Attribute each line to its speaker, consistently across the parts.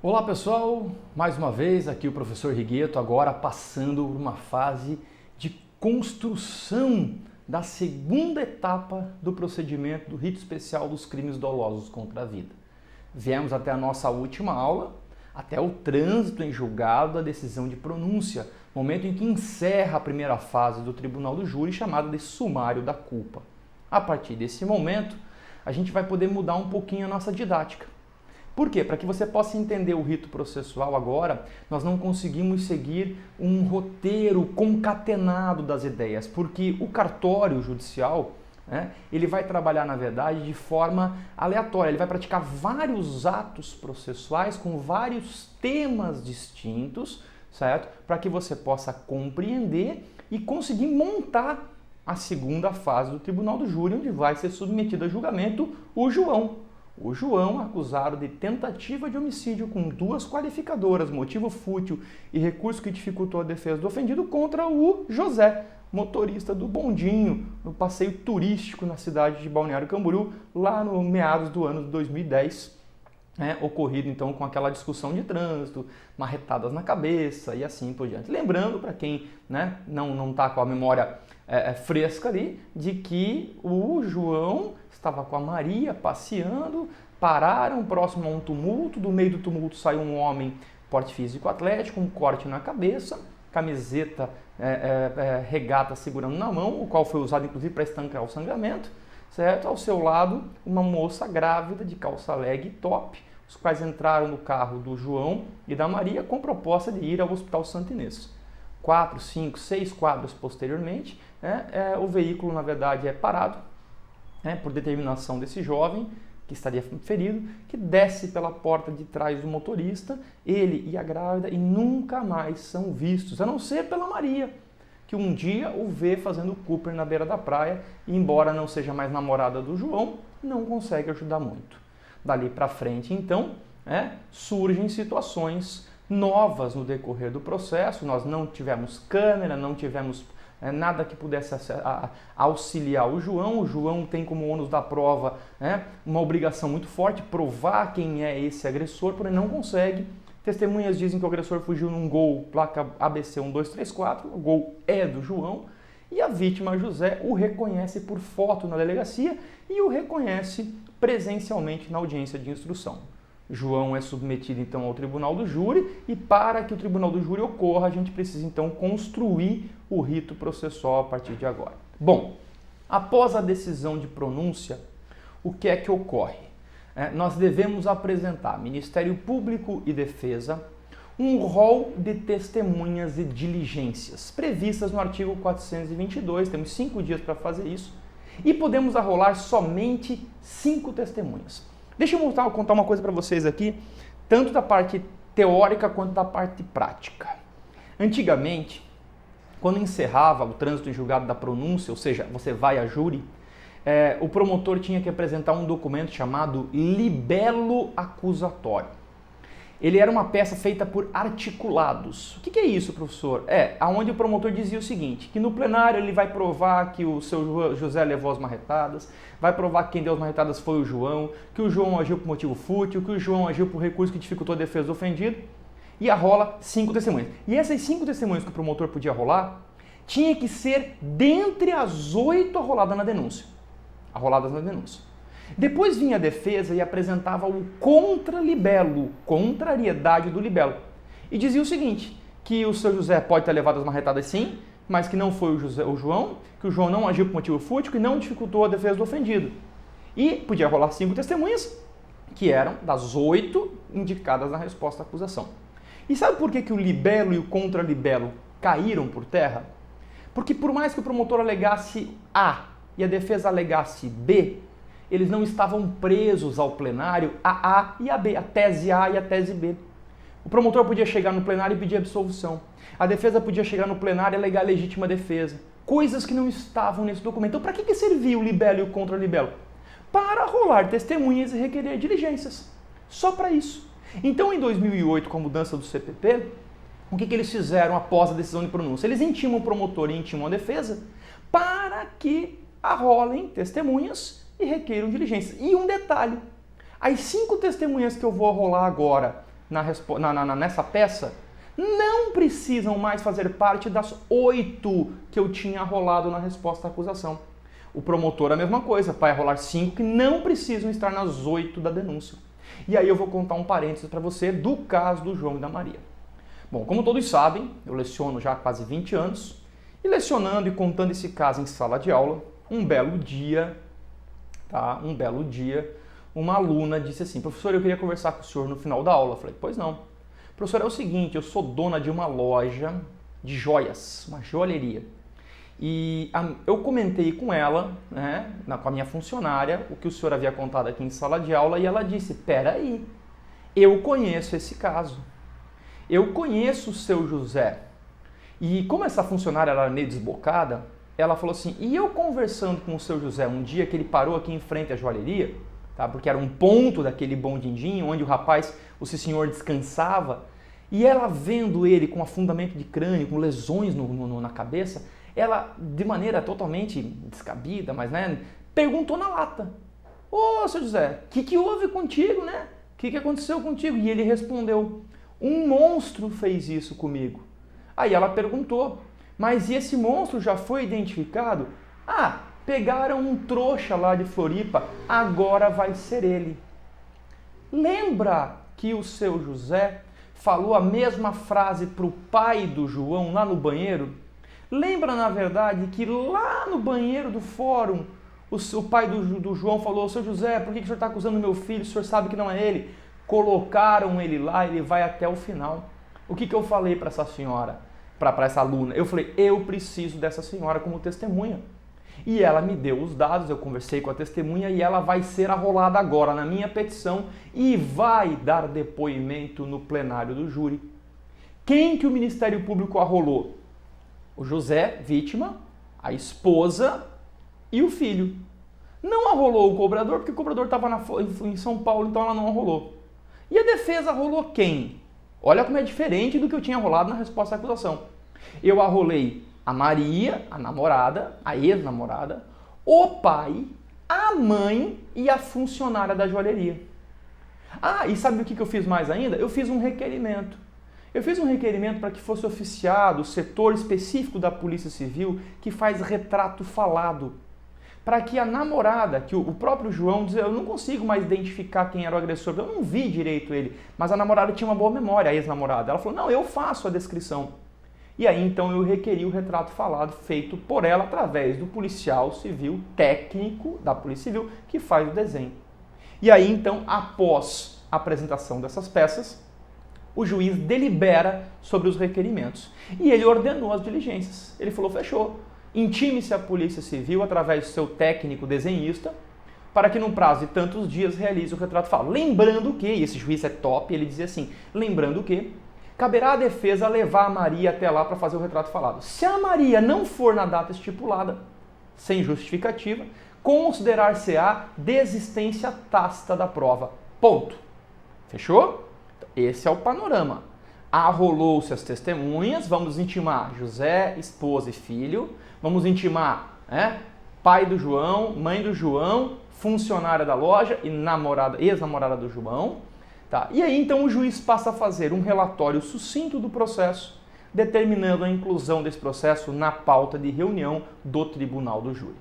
Speaker 1: Olá pessoal, mais uma vez aqui o professor Rigueto, agora passando por uma fase de construção da segunda etapa do procedimento do rito especial dos crimes dolosos contra a vida. Viemos até a nossa última aula, até o trânsito em julgado da decisão de pronúncia, momento em que encerra a primeira fase do tribunal do júri, chamada de sumário da culpa. A partir desse momento, a gente vai poder mudar um pouquinho a nossa didática. Por quê? Para que você possa entender o rito processual agora, nós não conseguimos seguir um roteiro concatenado das ideias, porque o cartório judicial, ele vai trabalhar, na verdade, de forma aleatória. Ele vai praticar vários atos processuais com vários temas distintos, certo? Para que você possa compreender e conseguir montar a segunda fase do tribunal do júri, onde vai ser submetido a julgamento o João. O João, acusado de tentativa de homicídio com duas qualificadoras, motivo fútil e recurso que dificultou a defesa do ofendido, contra o José, motorista do bondinho, no passeio turístico na cidade de Balneário Camboriú, lá no meados do ano de 2010, ocorrido então com aquela discussão de trânsito, marretadas na cabeça e assim por diante. Lembrando, para quem não está com a memória fresca ali, de que o João estava com a Maria passeando, pararam próximo a um tumulto, do meio do tumulto saiu um homem porte físico atlético, um corte na cabeça, camiseta regata segurando na mão, o qual foi usado inclusive para estancar o sangramento, certo? Ao seu lado, uma moça grávida de calça leg e top, os quais entraram no carro do João e da Maria com proposta de ir ao Hospital Santo Inês. 4, 5, 6 quadros posteriormente, o veículo, na verdade, é parado por determinação desse jovem, que estaria ferido, que desce pela porta de trás do motorista, ele e a grávida, e nunca mais são vistos, a não ser pela Maria, que um dia o vê fazendo Cooper na beira da praia, e embora não seja mais namorada do João, não consegue ajudar muito. Dali para frente, então, surgem situações novas no decorrer do processo. Nós não tivemos câmera, não tivemos nada que pudesse auxiliar o João. O João tem como ônus da prova uma obrigação muito forte, provar quem é esse agressor, porém não consegue. Testemunhas dizem que o agressor fugiu num Gol, placa ABC 1234, o Gol é do João, e a vítima, José, o reconhece por foto na delegacia e o reconhece presencialmente na audiência de instrução. João é submetido então ao tribunal do júri, e para que o tribunal do júri ocorra, a gente precisa então construir o rito processual a partir de agora. Bom, após a decisão de pronúncia, o que é que ocorre? Nós devemos apresentar, Ministério Público e Defesa, um rol de testemunhas e diligências previstas no artigo 422, temos 5 dias para fazer isso, e podemos arrolar somente 5 testemunhas. Deixa eu contar uma coisa para vocês aqui, tanto da parte teórica quanto da parte prática. Antigamente, quando encerrava o trânsito em julgado da pronúncia, ou seja, você vai a júri, o promotor tinha que apresentar um documento chamado libelo acusatório. Ele era uma peça feita por articulados. O que é isso, professor? Onde o promotor dizia o seguinte, que no plenário ele vai provar que o seu José levou as marretadas, vai provar que quem deu as marretadas foi o João, que o João agiu por motivo fútil, que o João agiu por recurso que dificultou a defesa do ofendido, e arrola 5 testemunhas. E essas 5 testemunhas que o promotor podia arrolar, tinha que ser dentre as 8 arroladas na denúncia. Depois vinha a defesa e apresentava o contra-libelo, contrariedade do libelo. E dizia o seguinte, que o seu José pode ter levado as marretadas sim, mas que não foi o João, que o João não agiu por motivo fútil, que não dificultou a defesa do ofendido. E podia rolar 5 testemunhas, que eram das 8 indicadas na resposta à acusação. E sabe por que o libelo e o contra-libelo caíram por terra? Porque por mais que o promotor alegasse A e a defesa alegasse B, eles não estavam presos ao plenário a A e a B, a tese A e a tese B. O promotor podia chegar no plenário e pedir absolvição. A defesa podia chegar no plenário e alegar legítima defesa. Coisas que não estavam nesse documento. Então, para que serviu o libelo e o contra-libelo? Para rolar testemunhas e requerer diligências. Só para isso. Então, em 2008, com a mudança do CPP, o que eles fizeram após a decisão de pronúncia? Eles intimam o promotor e intimam a defesa para que arrolem testemunhas e requeiram diligências. E um detalhe, as 5 testemunhas que eu vou arrolar agora nessa peça não precisam mais fazer parte das 8 que eu tinha rolado na resposta à acusação. O promotor a mesma coisa, vai rolar 5 que não precisam estar nas 8 da denúncia. E aí eu vou contar um parênteses para você do caso do João e da Maria. Bom, como todos sabem, eu leciono já há quase 20 anos, e lecionando e contando esse caso em sala de aula, um belo dia, uma aluna disse assim: professor, eu queria conversar com o senhor no final da aula. Eu falei: pois não. Professor, é o seguinte, eu sou dona de uma loja de joias, uma joalheria. E eu comentei com ela, né, com a minha funcionária, o que o senhor havia contado aqui em sala de aula, e ela disse: peraí, eu conheço esse caso. Eu conheço o seu José. E como essa funcionária era meio desbocada, ela falou assim: e eu conversando com o seu José um dia que ele parou aqui em frente à joalheria, tá? Porque era um ponto daquele bom din-din, onde o rapaz, o senhor descansava, e ela vendo ele com afundamento de crânio, com lesões na cabeça, ela, de maneira totalmente descabida, mas né, perguntou na lata: ô, seu José, o que houve contigo, né? O que aconteceu contigo? E ele respondeu: um monstro fez isso comigo. Aí ela perguntou: mas e esse monstro já foi identificado? Ah, pegaram um trouxa lá de Floripa, agora vai ser ele. Lembra que o seu José falou a mesma frase para o pai do João lá no banheiro? Lembra, na verdade, que lá no banheiro do fórum, o pai do João falou: seu José, por que o senhor está acusando meu filho? O senhor sabe que não é ele. Colocaram ele lá, ele vai até o final. O que eu falei para essa senhora, para essa aluna? Eu falei: eu preciso dessa senhora como testemunha. E ela me deu os dados, eu conversei com a testemunha e ela vai ser arrolada agora na minha petição e vai dar depoimento no plenário do júri. Quem que o Ministério Público arrolou? O José, vítima, a esposa e o filho. Não arrolou o cobrador, porque o cobrador estava em São Paulo, então ela não arrolou. E a defesa arrolou quem? Olha como é diferente do que eu tinha arrolado na resposta à acusação. Eu arrolei a Maria, a namorada, a ex-namorada, o pai, a mãe e a funcionária da joalheria. Ah, e sabe o que eu fiz mais ainda? Eu fiz um requerimento. Eu fiz um requerimento para que fosse oficiado o setor específico da Polícia Civil que faz retrato falado. Para que a namorada, que o próprio João dizia: eu não consigo mais identificar quem era o agressor, eu não vi direito ele, mas a namorada tinha uma boa memória, a ex-namorada. Ela falou: não, eu faço a descrição. E aí então eu requeri o retrato falado feito por ela através do policial civil técnico da Polícia Civil que faz o desenho. E aí então, após a apresentação dessas peças, o juiz delibera sobre os requerimentos. E ele ordenou as diligências. Ele falou: fechou. Intime-se a Polícia Civil através do seu técnico desenhista para que num prazo de tantos dias realize o retrato falado. Lembrando que, e esse juiz é top, ele dizia assim: lembrando que caberá à defesa levar a Maria até lá para fazer o retrato falado. Se a Maria não for na data estipulada, sem justificativa, considerar-se-á desistência tácita da prova. Ponto. Fechou? Esse é o panorama. Arrolou-se as testemunhas, vamos intimar José, esposa e filho, vamos intimar pai do João, mãe do João, funcionária da loja e ex-namorada do João. Tá? E aí então o juiz passa a fazer um relatório sucinto do processo, determinando a inclusão desse processo na pauta de reunião do tribunal do júri.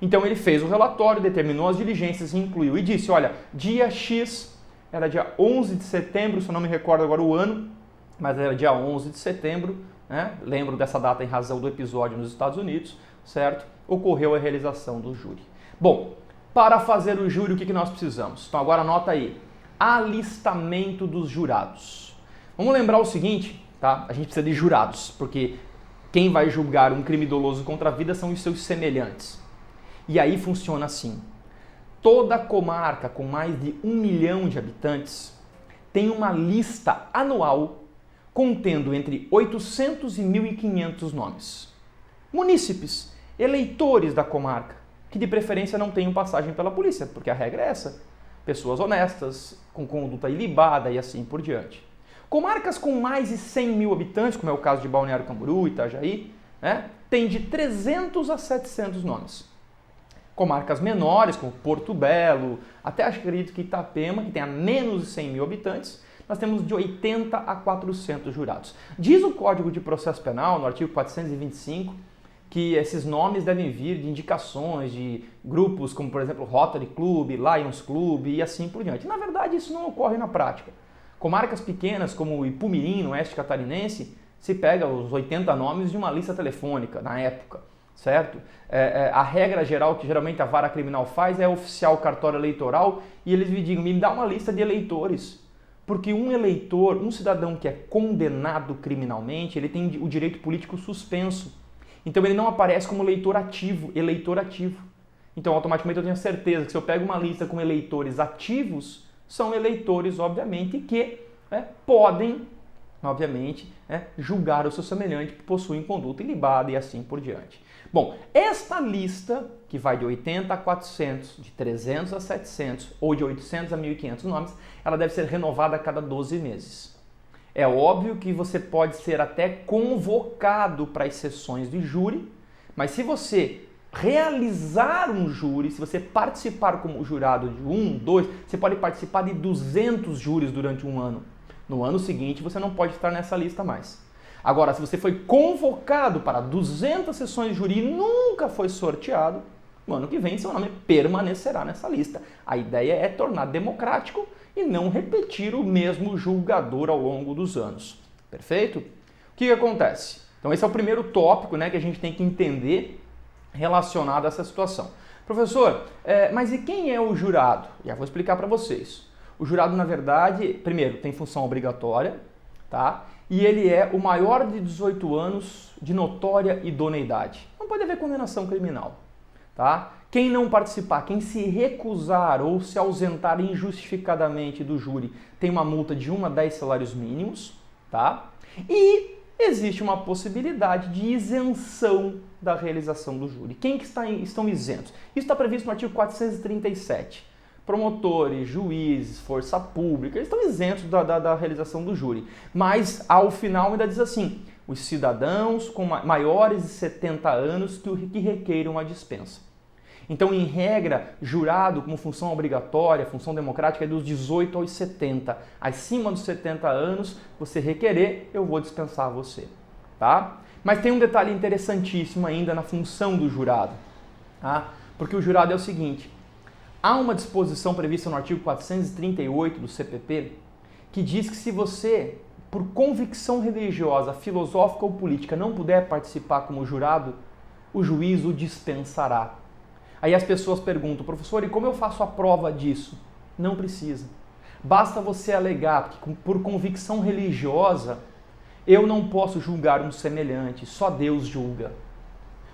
Speaker 1: Então ele fez o relatório, determinou as diligências, incluiu e disse: olha, dia X, era dia 11 de setembro, se eu não me recordo agora o ano, mas era dia 11 de setembro, né? Lembro dessa data em razão do episódio nos Estados Unidos, certo? Ocorreu a realização do júri. Bom, para fazer o júri, o que nós precisamos? Então agora anota aí: alistamento dos jurados. Vamos lembrar o seguinte, tá? A gente precisa de jurados, porque quem vai julgar um crime doloso contra a vida são os seus semelhantes. E aí funciona assim: toda comarca com mais de 1 milhão de habitantes tem uma lista anual contendo entre 800 e 1.500 nomes. Munícipes, eleitores da comarca, que de preferência não tenham passagem pela polícia, porque a regra é essa: pessoas honestas, com conduta ilibada e assim por diante. Comarcas com mais de 100 mil habitantes, como é o caso de Balneário Camboriú, Itajaí, tem de 300 a 700 nomes. Comarcas menores, como Porto Belo, até acredito que Itapema, que tem a menos de 100 mil habitantes, nós temos de 80 a 400 jurados. Diz o Código de Processo Penal, no artigo 425, que esses nomes devem vir de indicações de grupos como, por exemplo, Rotary Club, Lions Club e assim por diante. Na verdade, isso não ocorre na prática. Comarcas pequenas como Ipumirim, no oeste catarinense, se pega os 80 nomes de uma lista telefônica na época, certo? A regra geral que geralmente a vara criminal faz é oficiar o cartório eleitoral e eles me digam, me dá uma lista de eleitores. Porque um eleitor, um cidadão que é condenado criminalmente, ele tem o direito político suspenso. Então ele não aparece como eleitor ativo. Então automaticamente eu tenho certeza que se eu pego uma lista com eleitores ativos, são eleitores, obviamente, que podem, obviamente, julgar o seu semelhante, possuem conduta ilibada e assim por diante. Bom, esta lista, que vai de 80 a 400, de 300 a 700 ou de 800 a 1.500 nomes, ela deve ser renovada a cada 12 meses. É óbvio que você pode ser até convocado para as sessões de júri, mas se você realizar um júri, se você participar como jurado de 1, 2, você pode participar de 200 júris durante um ano. No ano seguinte, você não pode estar nessa lista mais. Agora, se você foi convocado para 200 sessões de júri e nunca foi sorteado, no ano que vem seu nome permanecerá nessa lista. A ideia é tornar democrático e não repetir o mesmo julgador ao longo dos anos. Perfeito? O que acontece? Então esse é o primeiro tópico, que a gente tem que entender relacionado a essa situação. Professor, mas e quem é o jurado? Já vou explicar para vocês. O jurado, na verdade, primeiro, tem função obrigatória, tá? E ele é o maior de 18 anos de notória idoneidade. Não pode haver condenação criminal, tá? Quem não participar, quem se recusar ou se ausentar injustificadamente do júri, tem uma multa de 1 a 10 salários mínimos, tá? E existe uma possibilidade de isenção da realização do júri. Quem que estão isentos? Isso está previsto no artigo 437. Promotores, juízes, força pública, eles estão isentos da realização do júri. Mas, ao final, ainda diz assim, os cidadãos com maiores de 70 anos que requeiram a dispensa. Então, em regra, jurado como função obrigatória, função democrática, é dos 18 aos 70. Acima dos 70 anos, você requerer, eu vou dispensar você. Tá? Mas tem um detalhe interessantíssimo ainda na função do jurado. Tá? Porque o jurado é o seguinte, há uma disposição prevista no artigo 438 do CPP que diz que se você, por convicção religiosa, filosófica ou política, não puder participar como jurado, o juiz o dispensará. Aí as pessoas perguntam, professor, e como eu faço a prova disso? Não precisa. Basta você alegar que por convicção religiosa eu não posso julgar um semelhante, só Deus julga.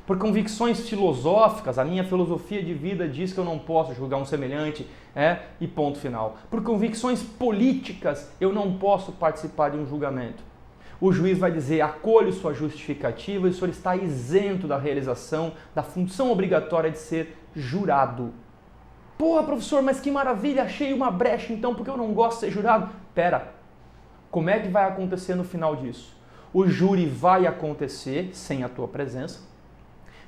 Speaker 1: Por convicções filosóficas, a minha filosofia de vida diz que eu não posso julgar um semelhante, e ponto final. Por convicções políticas, eu não posso participar de um julgamento. O juiz vai dizer, acolho sua justificativa e o senhor está isento da realização da função obrigatória de ser jurado. Porra, professor, mas que maravilha, achei uma brecha então porque eu não gosto de ser jurado. Pera, como é que vai acontecer no final disso? O júri vai acontecer sem a tua presença,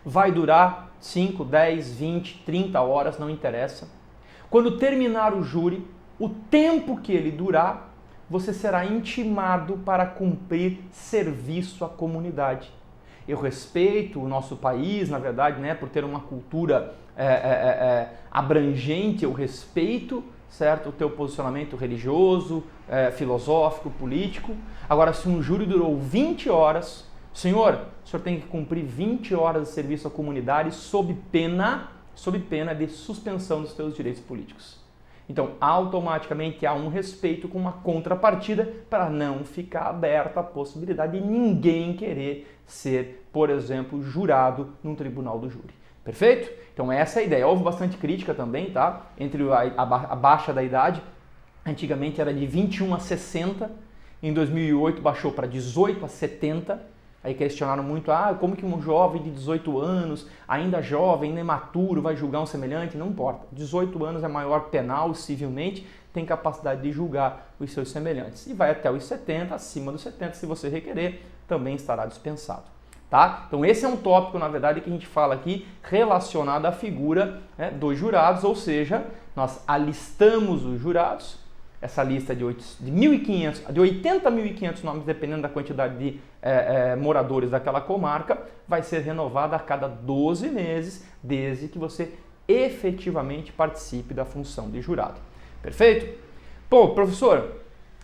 Speaker 1: vai durar 5, 10, 20, 30 horas, não interessa. Quando terminar o júri, o tempo que ele durar, você será intimado para cumprir serviço à comunidade. Eu respeito o nosso país, na verdade, por ter uma cultura abrangente, eu respeito, certo, o teu posicionamento religioso, filosófico, político. Agora, se um júri durou 20 horas, o senhor tem que cumprir 20 horas de serviço à comunidade sob pena de suspensão dos seus direitos políticos. Então, automaticamente há um respeito com uma contrapartida para não ficar aberta a possibilidade de ninguém querer ser, por exemplo, jurado num tribunal do júri. Perfeito? Então, essa é a ideia. Houve bastante crítica também, tá? Entre a baixa da idade. Antigamente era de 21 a 60, em 2008 baixou para 18 a 70. Aí questionaram muito, como que um jovem de 18 anos, ainda jovem, ainda imaturo, vai julgar um semelhante? Não importa. 18 anos é maior penal civilmente, tem capacidade de julgar os seus semelhantes. E vai até os 70, acima dos 70, se você requerer, também estará dispensado. Tá? Então esse é um tópico, na verdade, que a gente fala aqui relacionado à figura dos jurados, ou seja, nós alistamos os jurados, essa lista de 80.500 nomes, dependendo da quantidade de moradores daquela comarca, vai ser renovada a cada 12 meses, desde que você efetivamente participe da função de jurado. Perfeito? Pô, professor,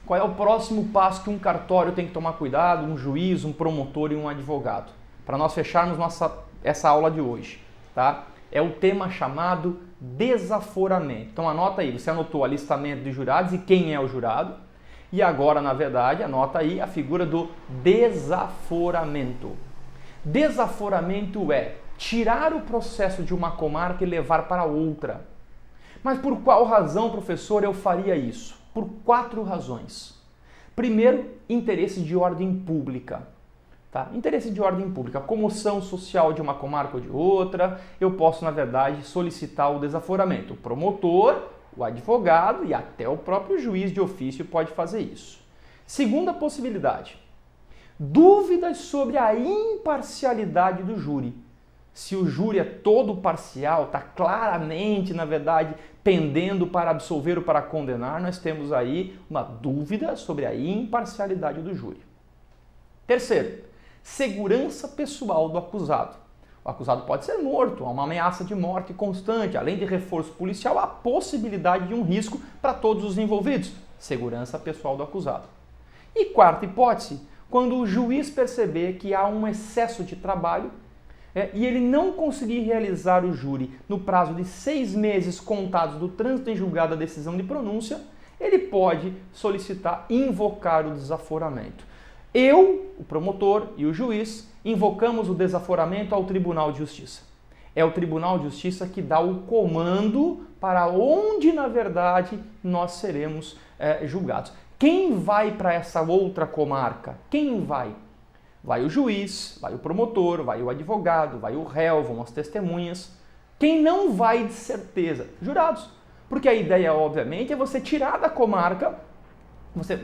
Speaker 1: qual é o próximo passo que um cartório tem que tomar cuidado, um juiz, um promotor e um advogado? Para nós fecharmos essa aula de hoje, tá? É o tema chamado desaforamento. Então anota aí, você anotou o alistamento de jurados e quem é o jurado. E agora, na verdade, anota aí a figura do desaforamento. Desaforamento é tirar o processo de uma comarca e levar para outra. Mas por qual razão, professor, eu faria isso? Por 4 razões. Primeiro, interesse de ordem pública. Tá? Interesse de ordem pública, comoção social de uma comarca ou de outra, eu posso, na verdade, solicitar o desaforamento. O promotor, o advogado e até o próprio juiz de ofício pode fazer isso. Segunda possibilidade, dúvidas sobre a imparcialidade do júri. Se o júri é todo parcial, está claramente, na verdade, pendendo para absolver ou para condenar, nós temos aí uma dúvida sobre a imparcialidade do júri. Terceiro, segurança pessoal do acusado. O acusado pode ser morto, há uma ameaça de morte constante, além de reforço policial, há a possibilidade de um risco para todos os envolvidos. Segurança pessoal do acusado. E quarta hipótese, quando o juiz perceber que há um excesso de trabalho e ele não conseguir realizar o júri no prazo de 6 meses contados do trânsito em julgado da decisão de pronúncia, ele pode solicitar invocar o desaforamento. Eu, o promotor e o juiz, invocamos o desaforamento ao Tribunal de Justiça. É o Tribunal de Justiça que dá o comando para onde, na verdade, nós seremos julgados. Quem vai para essa outra comarca? Quem vai? Vai o juiz, vai o promotor, vai o advogado, vai o réu, vão as testemunhas. Quem não vai de certeza? Jurados. Porque a ideia, obviamente, é você tirar da comarca.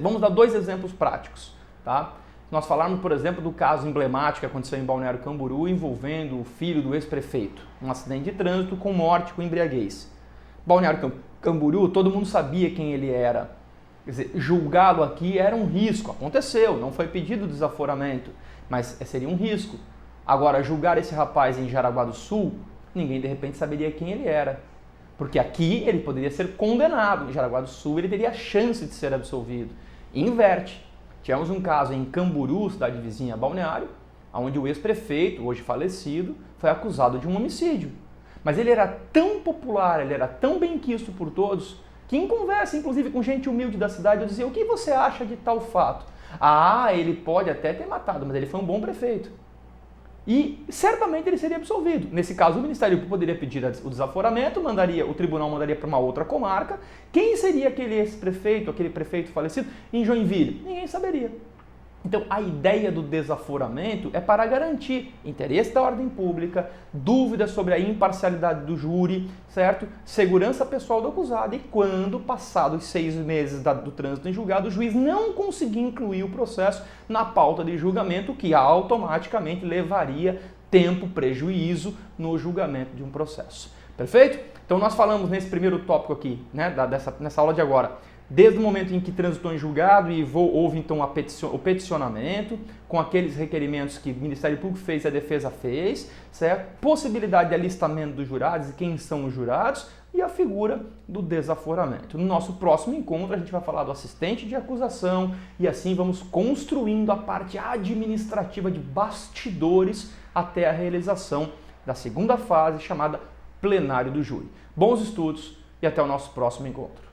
Speaker 1: Vamos dar 2 exemplos práticos. Tá? Nós falarmos, por exemplo, do caso emblemático que aconteceu em Balneário Camboriú envolvendo o filho do ex-prefeito, um acidente de trânsito com morte com embriaguez. Balneário Camboriú, todo mundo sabia quem ele era. Quer dizer, julgá-lo aqui era um risco. Aconteceu, não foi pedido desaforamento, mas seria um risco. Agora, julgar esse rapaz em Jaraguá do Sul, ninguém de repente saberia quem ele era. Porque aqui ele poderia ser condenado, em Jaraguá do Sul ele teria a chance de ser absolvido. Inverte. Tivemos um caso em Camboriú, cidade vizinha a Balneário, onde o ex-prefeito, hoje falecido, foi acusado de um homicídio. Mas ele era tão popular, ele era tão benquisto por todos, que em conversa, inclusive com gente humilde da cidade, eu dizia, o que você acha de tal fato? Ah, ele pode até ter matado, mas ele foi um bom prefeito. E certamente ele seria absolvido. Nesse caso, o Ministério Público poderia pedir o desaforamento, o tribunal mandaria para uma outra comarca. Quem seria aquele ex-prefeito, aquele prefeito falecido em Joinville? Ninguém saberia. Então, a ideia do desaforamento é para garantir interesse da ordem pública, dúvidas sobre a imparcialidade do júri, certo? Segurança pessoal do acusado e quando, passados 6 meses do trânsito em julgado, o juiz não conseguir incluir o processo na pauta de julgamento, que automaticamente levaria tempo, prejuízo no julgamento de um processo. Perfeito? Então, nós falamos nesse primeiro tópico aqui, né, nessa aula de agora, desde o momento em que transitou em julgado e houve então o peticionamento, com aqueles requerimentos que o Ministério Público fez e a defesa fez, certo? Possibilidade de alistamento dos jurados e quem são os jurados e a figura do desaforamento. No nosso próximo encontro a gente vai falar do assistente de acusação e assim vamos construindo a parte administrativa de bastidores até a realização da segunda fase chamada plenário do júri. Bons estudos e até o nosso próximo encontro.